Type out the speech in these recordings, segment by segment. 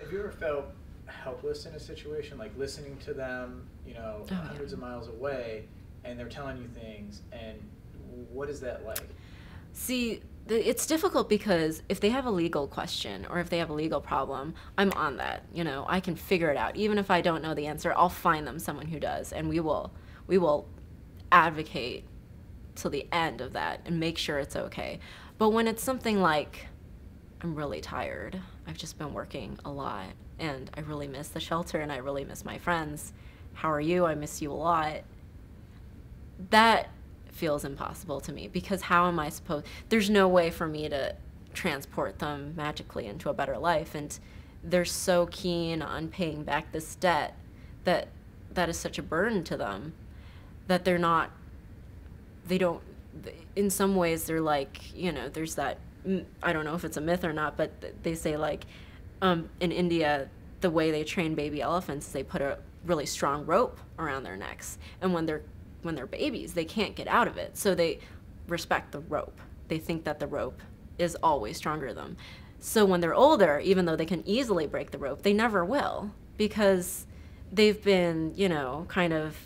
Have you ever felt helpless in a situation, like listening to them, you know, Oh, hundreds yeah. of miles away, and they're telling you things, and what is that like? See, it's difficult because if they have a legal question or if they have a legal problem, I'm on that. You know, I can figure it out. Even if I don't know the answer, I'll find them someone who does, and we will advocate till the end of that and make sure it's okay. But when it's something like, I'm really tired, I've just been working a lot, and I really miss the shelter and I really miss my friends. How are you? I miss you a lot. That feels impossible to me because how am I supposed, there's no way for me to transport them magically into a better life, and they're so keen on paying back this debt that that is such a burden to them that they're not, they don't, in some ways they're like, you know, there's that, I don't know if it's a myth or not, but they say like, in India the way they train baby elephants is they put a really strong rope around their necks, and when they're babies they can't get out of it, so they respect the rope. They think that the rope is always stronger than them, so when they're older, even though they can easily break the rope, they never will because they've been, you know, kind of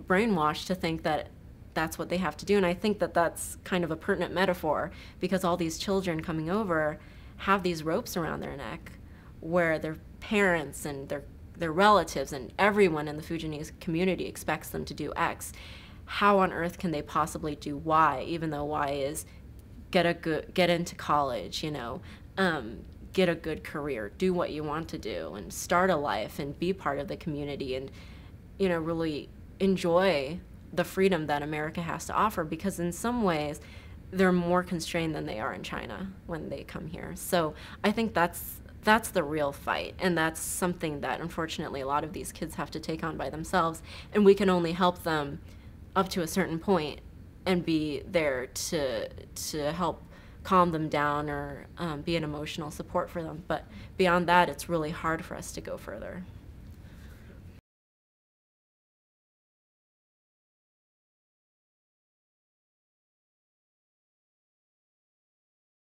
brainwashed to think that that's what they have to do. And I think that that's kind of a pertinent metaphor because all these children coming over have these ropes around their neck where their parents and their relatives and everyone in the Fujianese community expects them to do X. How on earth can they possibly do Y, even though Y is get into college, you know, get a good career, do what you want to do, and start a life and be part of the community, and you know, really enjoy the freedom that America has to offer, because in some ways they're more constrained than they are in China when they come here. So I think that's the real fight, and that's something that unfortunately a lot of these kids have to take on by themselves, and we can only help them up to a certain point and be there to help calm them down or be an emotional support for them. But beyond that, it's really hard for us to go further.